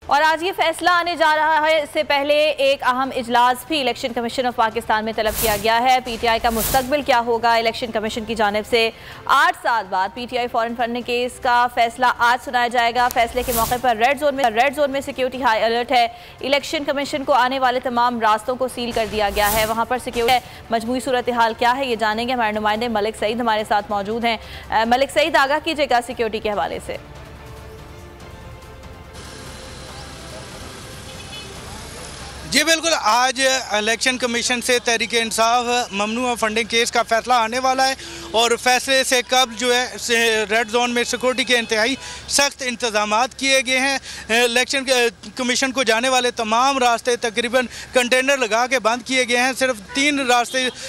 और आज ये फैसला आने जा रहा है। इससे पहले एक अहम इजलास भी इलेक्शन कमीशन ऑफ पाकिस्तान में तलब किया गया है। पीटीआई का मुस्तकबिल क्या होगा, इलेक्शन कमीशन की जानिब से 8 साल बाद पीटीआई फॉरेन फंडिंग केस का फैसला आज सुनाया जाएगा। फैसले के मौके पर रेड जोन में सिक्योरिटी हाई अलर्ट है। इलेक्शन कमीशन को आने वाले तमाम रास्तों को सील कर दिया गया है। वहाँ पर सिक्योरिटी मजमूई सूरत हाल क्या है ये जानेंगे। हमारे नुमाइंदे मलिक सईद हमारे साथ मौजूद हैं। मलिक सईद, आगाह कीजिएगा सिक्योरिटी के हवाले से। जी बिल्कुल, आज इलेक्शन कमीशन से तहरीक इंसाफ ममनुआ फंडिंग केस का फैसला आने वाला है और फैसले से कब जो है रेड जोन में सिक्योरिटी के इंतहाई सख्त इंतजामात किए गए हैं। इलेक्शन कमीशन को जाने वाले तमाम रास्ते तकरीबन कंटेनर लगा के बंद किए गए हैं। सिर्फ 3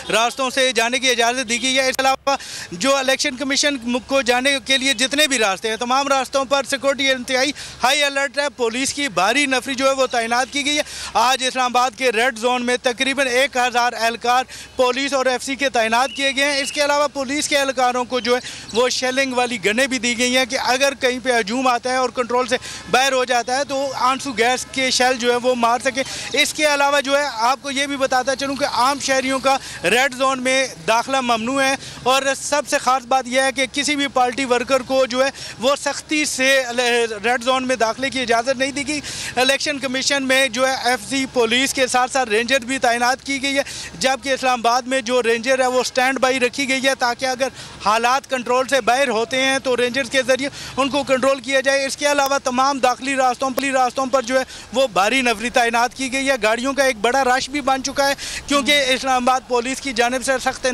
रास्तों से जाने की इजाज़त दी गई है। इसके अलावा जो इलेक्शन कमीशन को जाने के लिए जितने भी रास्ते हैं तमाम रास्तों पर सिक्योरिटी इंतहाई हाई अलर्ट है। पुलिस की भारी नफरी जो है वो तैनात की गई है। आज इस्लामाबाद के रेड जोन में तकरीबन 1000 एहलकार पुलिस और एफसी के तैनात किए गए हैं। इसके अलावा पुलिस के एहलकारों को जो है वो शेलिंग वाली गनें भी दी गई हैं कि अगर कहीं पे हजूम आता है और कंट्रोल से बाहर हो जाता है तो आंसू गैस के शेल जो है वो मार सके। इसके अलावा जो है आपको ये भी बताता चलूँ कि आम शहरियों का रेड जोन में दाखिला ममनू है और सबसे ख़ास बात यह है कि किसी भी पार्टी वर्कर को जो है वो सख्ती से रेड जोन में दाखिले की इजाज़त नहीं दी गई। इलेक्शन कमीशन में जो है एफसी पुलिस के साथ साथ रेंजर भी तैनात की गई है, जबकि इस्लामाबाद में जो रेंजर है वो स्टैंड बाई रखी गई है ताकि अगर हालात कंट्रोल से बाहर होते हैं तो रेंजर्स के ज़रिए उनको कंट्रोल किया जाए। इसके अलावा तमाम दाखिली रास्तों पर जो है वो भारी नफरी तैनात की गई है। गाड़ियों का एक बड़ा रश भी बन चुका है क्योंकि इस्लामाबाद पुलिस की जानिब से सख्त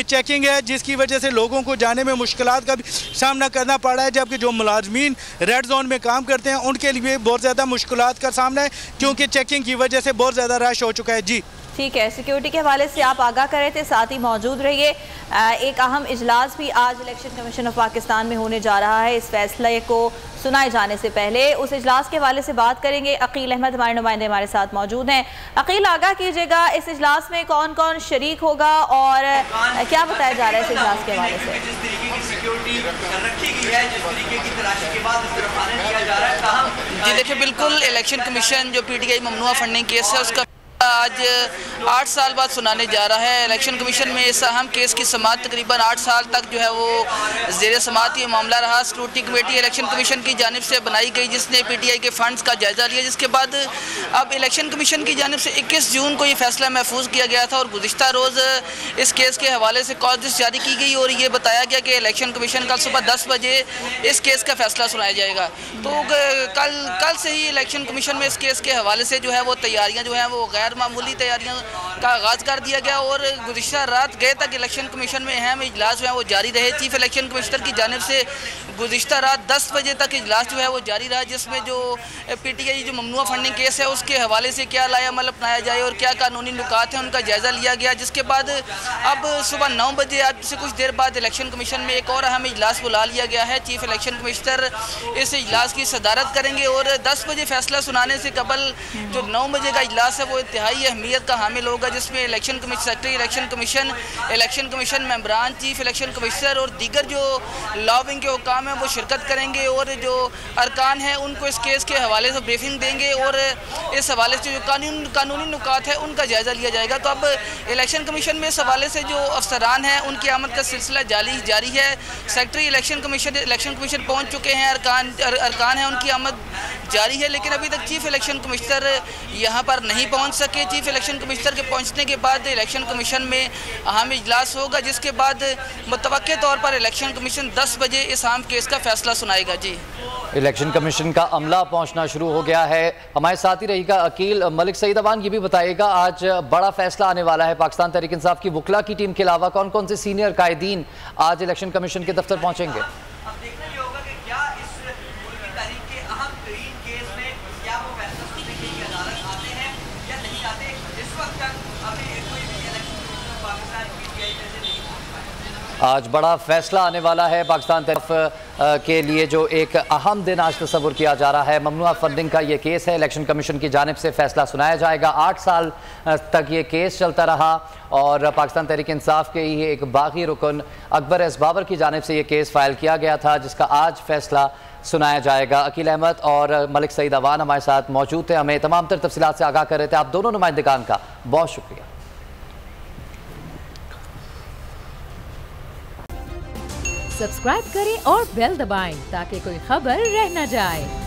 चेकिंग है, जिसकी वजह से लोगों को जाने में मुश्किलात का भी सामना करना पड़ रहा है। जबकि जो मुलाजमीन रेड जोन में काम करते हैं उनके लिए बहुत ज़्यादा मुश्किलात का सामना है क्योंकि चेकिंग की वजह से बहुत ज़्यादा रश हो चुका है। जी ठीक है, सिक्योरिटी के हवाले से आप आगाह कर रहे थे, साथ ही मौजूद रहिए। एक अहम इजलास भी आज इलेक्शन कमीशन ऑफ पाकिस्तान में होने जा रहा है। इस फैसले को सुनाए जाने से पहले उस इजलास के हवाले से बात करेंगे। अकील अहमद हमारे नुमाइंदे हमारे साथ मौजूद हैं। अकील, आगाह कीजिएगा इस इजलास में कौन कौन शरीक होगा और क्या बताया जा रहा है इस इजलास के हवाले से? जी देखिए, बिल्कुल इलेक्शन कमीशन जो पीटीआई ममनुआ फंडिंग केस है उसका आज 8 साल बाद सुनाने जा रहा है। इलेक्शन कमीशन में इस अहम केस की समाअत तकरीबन 8 साल तक जो है वो ज़ेर समाअत ये मामला रहा। स्क्रूटनी कमेटी इलेक्शन कमीशन की जानिब से बनाई गई जिसने पीटीआई के फंड्स का जायज़ा लिया, जिसके बाद अब इलेक्शन कमीशन की जानिब से 21 जून को ये फैसला महफूज किया गया था और गुज़िश्ता रोज़ इस केस के हवाले से कॉज़िस जारी की गई और ये बताया गया कि इलेक्शन कमीशन कल सुबह 10 बजे इस केस का फैसला सुनाया जाएगा। तो कल से ही इलेक्शन कमीशन में इस केस के हवाले से जो है वो तैयारियाँ जो हैं वो गैर मामूली तैयारियों का आगाज़ कर दिया गया और गुज़िश्ता रात गए तक इलेक्शन कमीशन में अहम इजलास जो है वो जारी रहे। चीफ इलेक्शन कमिश्नर की जानिब से गुज़िश्ता रात 10 बजे तक इजलास जो है वो जारी रहा, जिसमें जो पीटीआई जो ममनुआ फंडिंग केस है उसके हवाले से क्या लाएअमल अपनाया जाए और क्या कानूनी नुकात हैं उनका जायज़ा लिया गया। जिसके बाद अब सुबह 9 बजे आज से कुछ देर बाद इलेक्शन कमीशन में एक और अहम इजलास बुला लिया गया है। चीफ इलेक्शन कमिश्नर इस इजलास की सदारत करेंगे और 10 बजे फैसला सुनाने से कबल जो 9 बजे का इजलास है वो इंतहाई अहमियत का हामिल होगा, जिसमें election commission secretary election commission मेंबरान, चीफ इलेक्शन कमिश्नर और दीगर जो लॉबिंग के हुकाम हैं वो शिरकत करेंगे और जो अरकान हैं उनको इस केस के हवाले से ब्रीफिंग देंगे और इस हवाले से जो कानूनी नुकात है उनका जायज़ा लिया जाएगा। तो अब इलेक्शन कमीशन में इस हवाले से जो अफसरान हैं उनकी आमद का सिलसिला जारी है। सेक्रेटरी इलेक्शन कमीशन पहुँच चुके हैं, अरकान हैं उनकी आमद जारी है, लेकिन अभी तक चीफ इलेक्शन कमिश्नर यहाँ पर नहीं पहुँच सके। चीफ इलेक्शन कमिश्नर के पहुँचने के बाद इलेक्शन कमीशन में अहम इजलास होगा, जिसके बाद मुतवक्के तौर पर इलेक्शन कमीशन 10 बजे इस अहम केस का फैसला सुनाएगा। जी इलेक्शन कमीशन का अमला पहुंचना शुरू हो गया है। हमारे साथ ही रहेगा अकील। मलिक सईद अवान ये भी बताइएगा, आज बड़ा फैसला आने वाला है। पाकिस्तान तहरीक इंसाफ की वकला की टीम के अलावा कौन कौन से सीनियर कायदीन आज इलेक्शन कमीशन के दफ्तर पहुंचेंगे? आज बड़ा फैसला आने वाला है पाकिस्तान तरफ के लिए, जो एक अहम दिन आज तस्वुर किया जा रहा है। ममनुआ फंडिंग का ये केस है, इलेक्शन कमीशन की जानिब से फैसला सुनाया जाएगा। 8 साल तक ये केस चलता रहा और पाकिस्तान तहरीक इंसाफ के ही एक बागी रुकन अकबर एस बाबर की जानिब से ये केस फाइल किया गया था, जिसका आज फैसला सुनाया जाएगा। अकील अहमद और मलिक सईद अवान हमारे साथ मौजूद थे, हमें तमाम तर तफसीलात से आगाह कर रहे थे। आप दोनों नुमाइंदगान का बहुत शुक्रिया। सब्सक्राइब करें और बेल दबाएं ताकि कोई खबर रह न जाए।